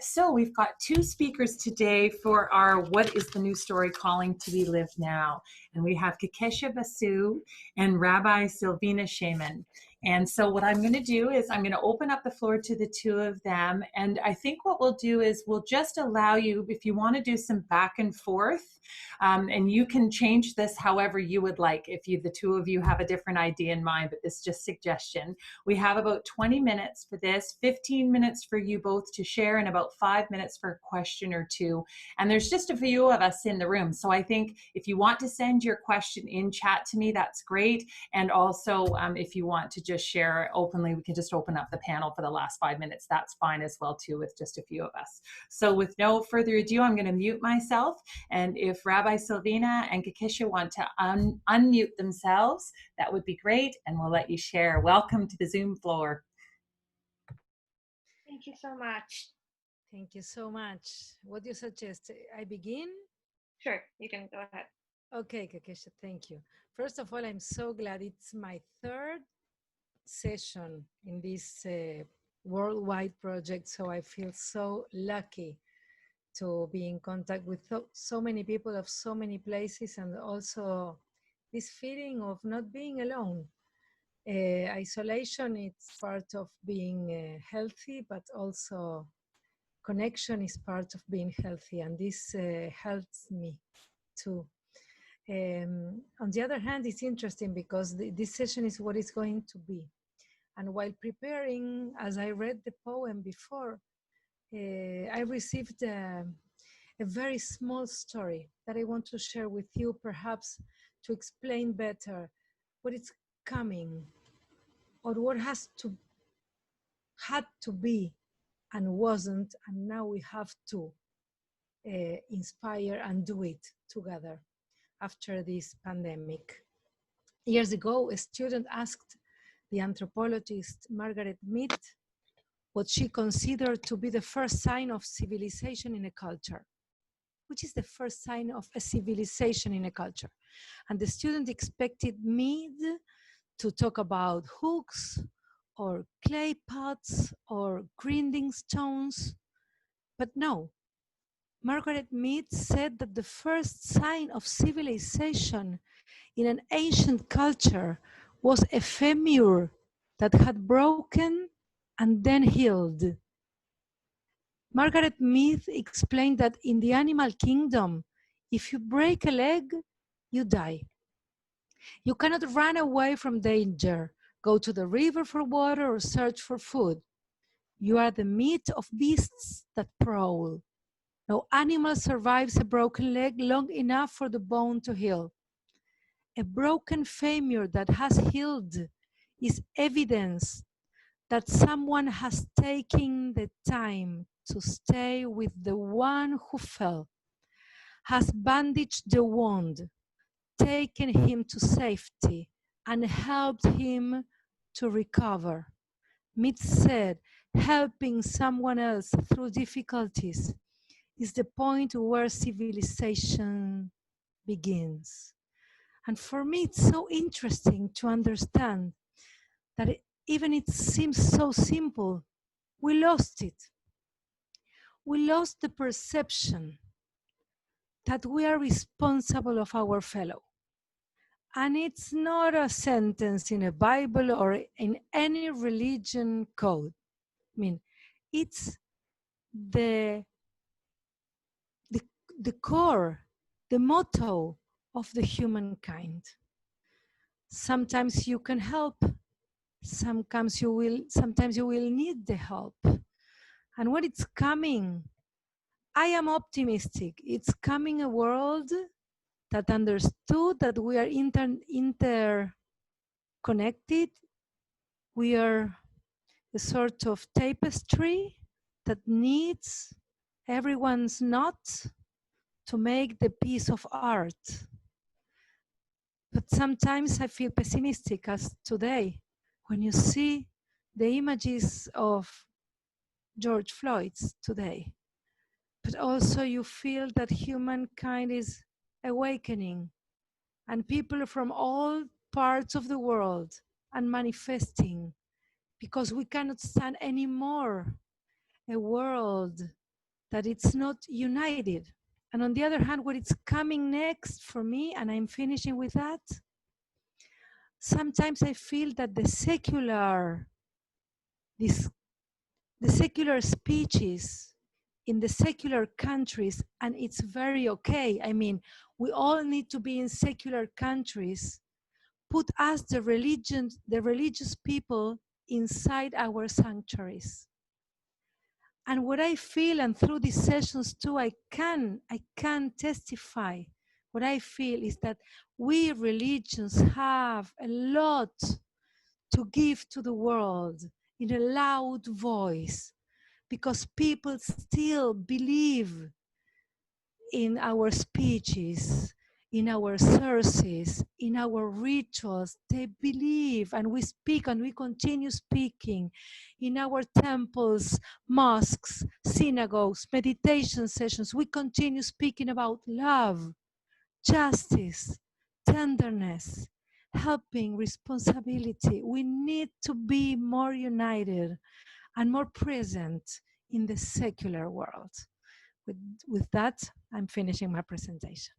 So we've got two speakers today for our What is the New Story Calling to Be Lived Now? And we have Kehkashan Basu and Rabbi Silvina Chemen. And so what I'm going to do is I'm going to open up the floor to the two of them. And I think what we'll do is we'll just allow you, if you want to do some back and forth, and you can change this however you would like, if the two of you have a different idea in mind, but this is just suggestion. We have about 20 minutes for this, 15 minutes for you both to share, and about 5 minutes for a question or two. And there's just a few of us in the room. So I think if you want to send your question in chat to me, that's great. And also if you want to just share openly, we can just open up the panel for the last 5 minutes. That's fine as well too, with just a few of us. So with no further ado, I'm going to mute myself. And if Rabbi Silvina and Kehkashan want to unmute themselves, that would be great. And we'll let you share. Welcome to the Zoom floor. Thank you so much. Thank you so much. What do you suggest? I begin? Sure, you can go ahead. Okay, Kehkashan, thank you. First of all, I'm so glad it's my third session in this worldwide project, so I feel so lucky to be in contact with so many people of so many places, and also this feeling of not being alone. Isolation is part of being healthy, but also connection is part of being healthy, and this helps me too. On the other hand, it's interesting because this session is what it's going to be. And while preparing, as I read the poem before, I received a very small story that I want to share with you, perhaps to explain better what is coming, or what had to be and wasn't, and now we have to inspire and do it together after this pandemic. Years ago, a student asked the anthropologist Margaret Mead what she considered to be the first sign of civilization in a culture. Which is the first sign of a civilization in a culture? And the student expected Mead to talk about hooks or clay pots or grinding stones. But no, Margaret Mead said that the first sign of civilization in an ancient culture was a femur that had broken and then healed. Margaret Mead explained that in the animal kingdom, if you break a leg, you die. You cannot run away from danger, go to the river for water, or search for food. You are the meat of beasts that prowl. No animal survives a broken leg long enough for the bone to heal. A broken femur that has healed is evidence that someone has taken the time to stay with the one who fell, has bandaged the wound, taken him to safety, and helped him to recover. Mead said, helping someone else through difficulties is the point where civilization begins. And for me, it's so interesting to understand that even it seems so simple, we lost it. We lost the perception that we are responsible of our fellow. And it's not a sentence in a Bible or in any religion code. I mean, it's the core, the motto of the humankind. Sometimes you can help, sometimes you will need the help. And when it's coming, I am optimistic. It's coming a world that understood that we are interconnected. We are a sort of tapestry that needs everyone's knot to make the piece of art. But sometimes I feel pessimistic, as today, when you see the images of George Floyd's today. But also you feel that humankind is awakening, and people from all parts of the world are manifesting, because we cannot stand anymore a world that it's not united. And on the other hand, what is coming next for me, and I'm finishing with that, sometimes I feel that the secular speeches in the secular countries, and it's very okay. I mean, we all need to be in secular countries, put us, the religious people, inside our sanctuaries. And what I feel, and through these sessions too, I can testify. What I feel is that we religions have a lot to give to the world in a loud voice, because people still believe in our speeches, in our sources, in our rituals. They believe, and we speak and we continue speaking in our temples, mosques, synagogues, meditation sessions. We continue speaking about love, justice, tenderness, helping, responsibility. We need to be more united and more present in the secular world. With that, I'm finishing my presentation.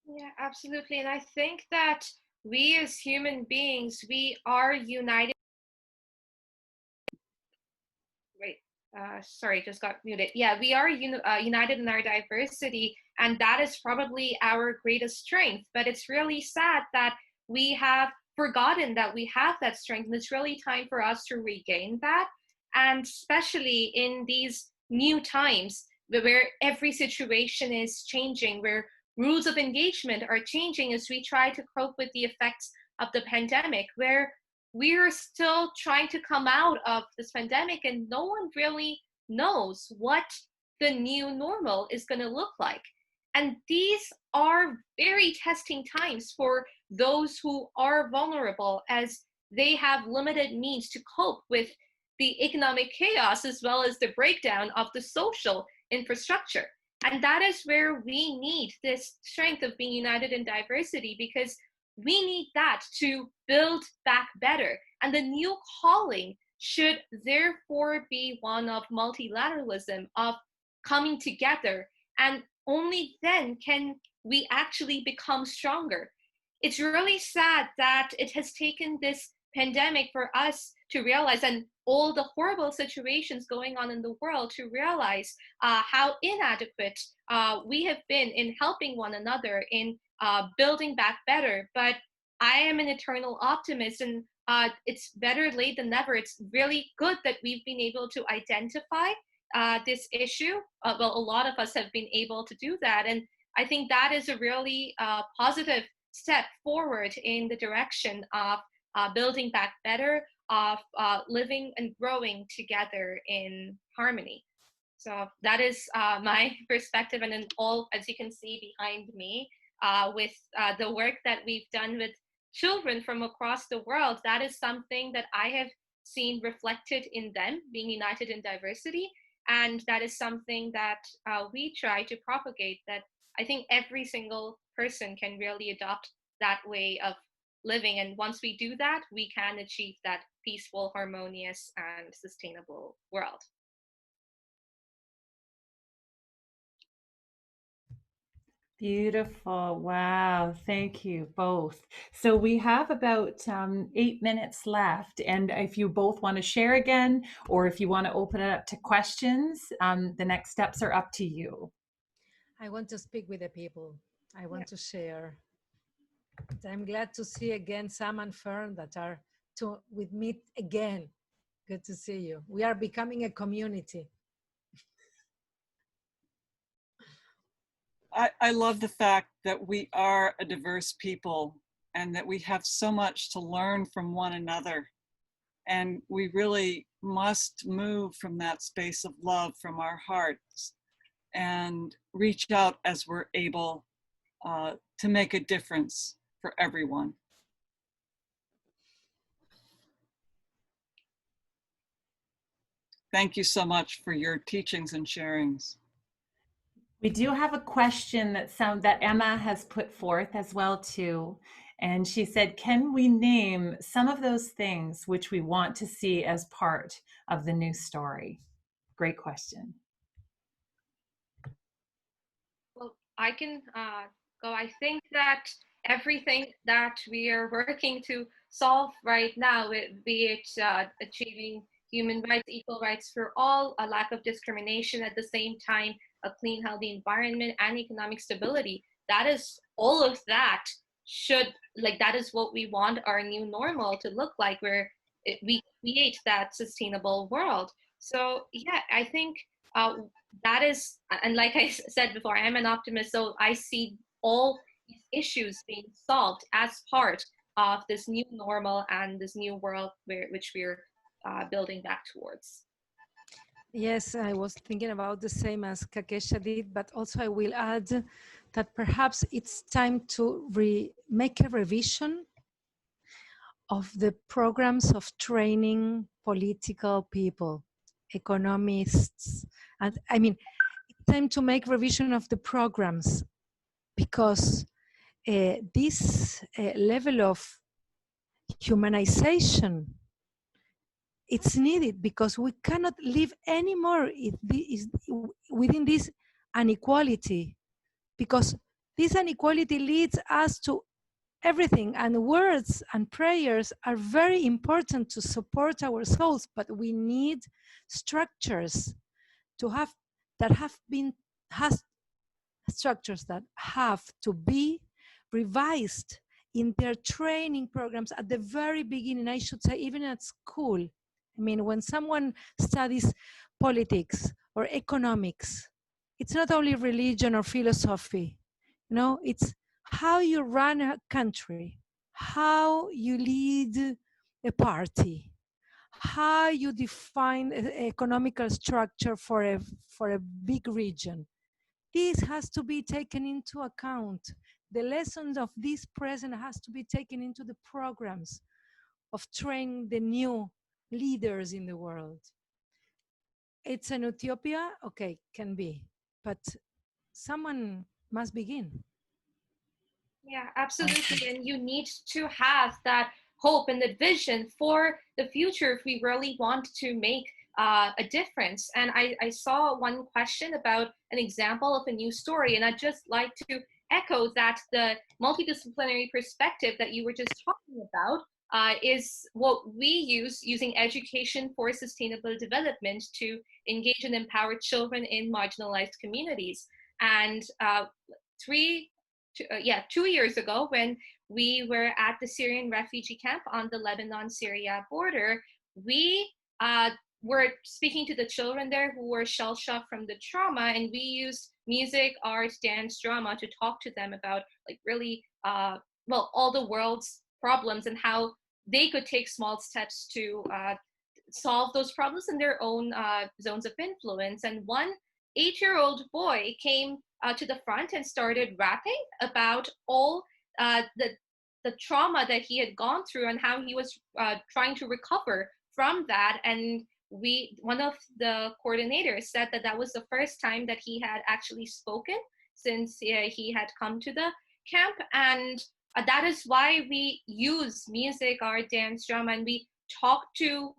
Yeah, absolutely. And I think that we as human beings, we are united. Wait, sorry, just got muted. Yeah, we are united in our diversity, and that is probably our greatest strength. But it's really sad that we have forgotten that we have that strength, and it's really time for us to regain that. And especially in these new times where every situation is changing, where rules of engagement are changing as we try to cope with the effects of the pandemic, where we're still trying to come out of this pandemic and no one really knows what the new normal is going to look like. And these are very testing times for those who are vulnerable, as they have limited means to cope with the economic chaos as well as the breakdown of the social infrastructure. And that is where we need this strength of being united in diversity, because we need that to build back better. And the new calling should therefore be one of multilateralism, of coming together. And only then can we actually become stronger. It's really sad that it has taken this pandemic for us to realize, and all the horrible situations going on in the world, to realize how inadequate we have been in helping one another, in building back better. But I am an eternal optimist, and it's better late than never. It's really good that we've been able to identify this issue. Well, a lot of us have been able to do that. And I think that is a really positive step forward in the direction of building back better, of living and growing together in harmony. So that is my perspective. And then all, as you can see behind me, with the work that we've done with children from across the world, that is something that I have seen reflected in them, being united in diversity. And that is something that we try to propagate, that I think every single person can really adopt that way of living. And once we do that, we can achieve that peaceful, harmonious, and sustainable world. Beautiful. Wow. Thank you both. So we have about 8 minutes left. And if you both want to share again, or if you want to open it up to questions, the next steps are up to you. I want to speak with the people. I want to share. I'm glad to see again Sam and Fern that are with me again. Good to see you. We are becoming a community. I love the fact that we are a diverse people and that we have so much to learn from one another. And we really must move from that space of love from our hearts and reach out as we're able to make a difference for everyone. Thank you so much for your teachings and sharings. We do have a question that Emma has put forth as well too. And she said, can we name some of those things which we want to see as part of the new story? Great question. I can go. I think that everything that we are working to solve right now, be it achieving human rights, equal rights for all, a lack of discrimination, at the same time, a clean, healthy environment, and economic stability, that is all of that should, like, that is what we want our new normal to look like, where we create that sustainable world. So yeah, I think uh, that is, and like I said before, I am an optimist, so I see all these issues being solved as part of this new normal and this new world which we're building back towards. Yes, I was thinking about the same as Kakesha did, but also I will add that perhaps it's time to make a revision of the programs of training political people, economists, and I mean, it's time to make revision of the programs, because this level of humanization, it's needed, because we cannot live anymore within this inequality, because this inequality leads us to everything, and words and prayers are very important to support our souls, but we need structures to have that have been has structures that have to be revised in their training programs at the very beginning. I should say, even at school. I mean, when someone studies politics or economics, it's not only religion or philosophy, you know, it's how you run a country, how you lead a party, how you define an economical structure for a big region. This has to be taken into account. The lessons of this present has to be taken into the programs of training the new leaders in the world. It's an utopia, okay, can be, but someone must begin. Yeah, absolutely. And you need to have that hope and the vision for the future if we really want to make a difference. And I saw one question about an example of a new story, and I'd just like to echo that the multidisciplinary perspective that you were just talking about is what we use using education for sustainable development to engage and empower children in marginalized communities. And three 2 years ago, when we were at the Syrian refugee camp on the Lebanon-Syria border, we were speaking to the children there who were shell-shocked from the trauma, and we used music, art, dance, drama to talk to them about, like, really all the world's problems and how they could take small steps to solve those problems in their own zones of influence. And one 8-year-old boy came to the front and started rapping about all the trauma that he had gone through and how he was trying to recover from that. And one of the coordinators said that that was the first time that he had actually spoken since he had come to the camp. And that is why we use music, art, dance, drama, and we talk to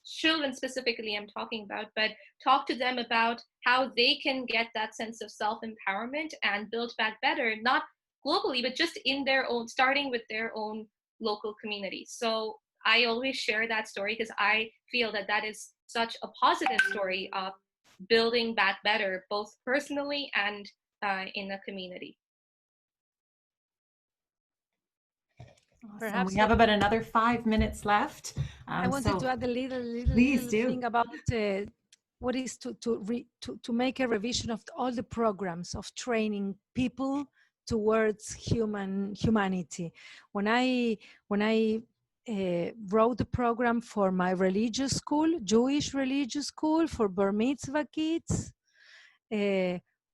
children specifically, I'm talking about, but talk to them about how they can get that sense of self-empowerment and build back better, not globally, but just in their own, starting with their own local communities. So I always share that story because I feel that that is such a positive story of building back better, both personally and in a community. Awesome. We have about another 5 minutes left. I wanted to add a little thing about what is to make a revision of all the programs of training people towards humanity. When I wrote the program for my religious school, Jewish religious school, for Bar Mitzvah kids,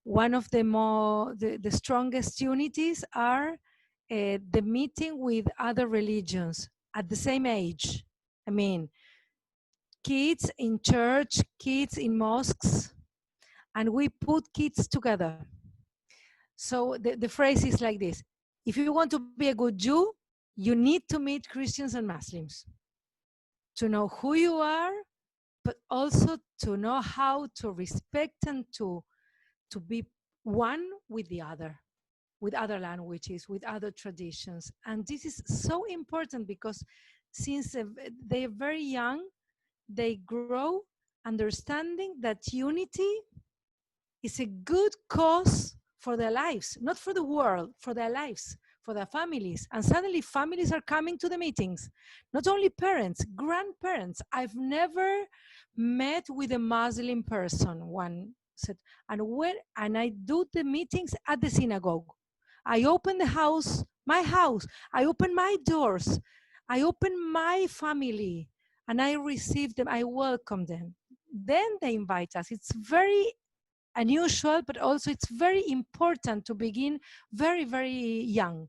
one of the strongest unities are the meeting with other religions at the same age. I mean, kids in church, kids in mosques, and we put kids together. So the phrase is like this: if you want to be a good Jew, you need to meet Christians and Muslims to know who you are, but also to know how to respect and to be one with other languages, with other traditions. And this is so important because since they're very young, they grow understanding that unity is a good cause for their lives, not for the world, for their lives, for their families. And suddenly families are coming to the meetings, not only parents, grandparents. I've never met with a Muslim person, one said, and I do the meetings at the synagogue. I open the house, my house, I open my doors, I open my family, and I receive them, I welcome them. Then they invite us. It's very unusual, but also it's very important to begin very, very young.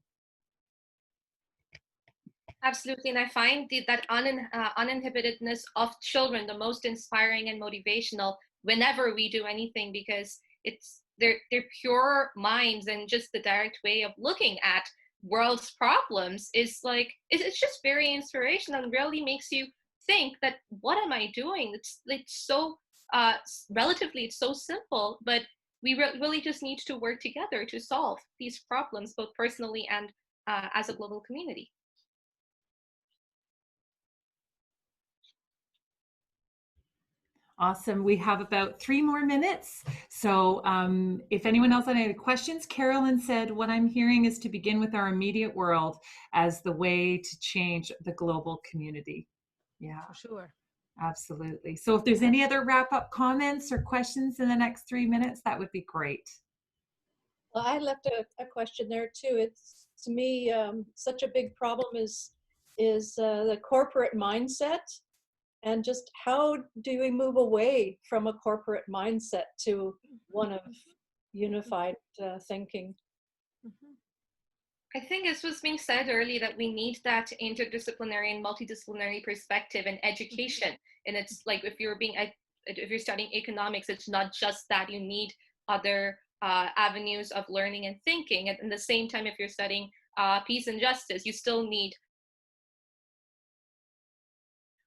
Absolutely, and I find that uninhibitedness of children the most inspiring and motivational whenever we do anything, because it's their pure minds and just the direct way of looking at world's problems is like it's just very inspirational and really makes you think that what am I doing? It's so relatively it's so simple, but we really just need to work together to solve these problems both personally and as a global community. Awesome. We have about 3 more minutes. So if anyone else had any questions, Carolyn said, what I'm hearing is to begin with our immediate world as the way to change the global community. Yeah, For sure. absolutely. So if there's any other wrap-up comments or questions in the next 3 minutes, that would be great. Well, I left a question there too. It's, to me, such a big problem is the corporate mindset. And just how do we move away from a corporate mindset to one of unified thinking? I think as was being said earlier that we need that interdisciplinary and multidisciplinary perspective in education. And it's like if you're studying economics, it's not just that you need other avenues of learning and thinking. And at the same time, if you're studying peace and justice, you still need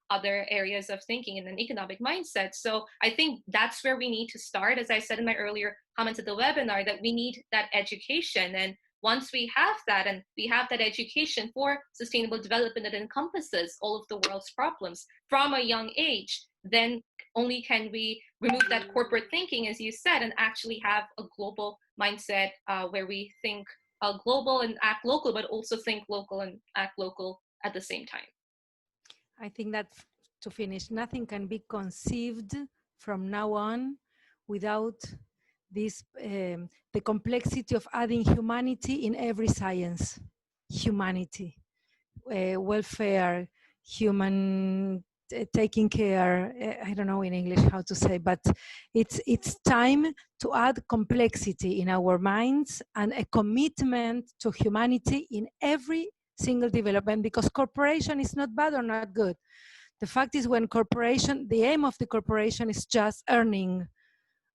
other areas of thinking in an economic mindset. So I think that's where we need to start. As I said in my earlier comments at the webinar, that we need that education. And once we have that, and we have that education for sustainable development that encompasses all of the world's problems from a young age, then only can we remove that corporate thinking, as you said, and actually have a global mindset where we think global and act local, but also think local and act local at the same time. I think that to finish, nothing can be conceived from now on without this, the complexity of adding humanity in every science. Humanity, welfare, human taking care. I don't know in English how to say, but it's time to add complexity in our minds and a commitment to humanity in every single development, because corporation is not bad or not good. The fact is, when corporation, the aim of the corporation is just earning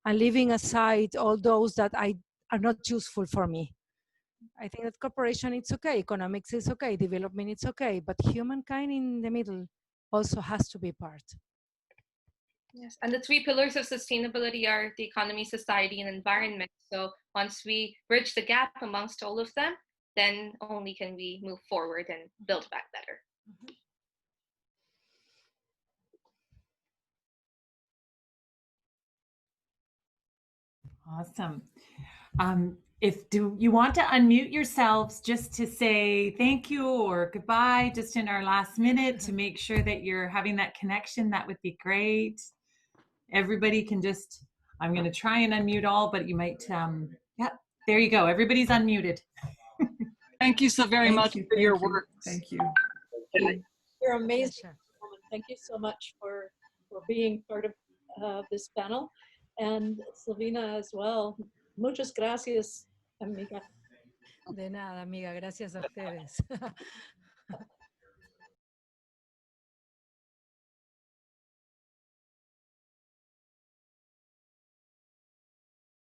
and leaving aside all those that are not useful for me. I think that corporation, it's okay, economics is okay, development it's okay, but humankind in the middle also has to be part. Yes, and the 3 pillars of sustainability are the economy, society, and environment. So once we bridge the gap amongst all of them, then only can we move forward and build back better. Awesome. If you want to unmute yourselves just to say thank you or goodbye, just in our last minute to make sure that you're having that connection, that would be great. Everybody can just, I'm going to try and unmute all, but you might, yeah, there you go. Everybody's unmuted. Thank you so very much for your work. Thank you. You're amazing. Thank you so much for being part of this panel. And Silvina as well. Muchas gracias, amiga. De nada, amiga. Gracias a ustedes.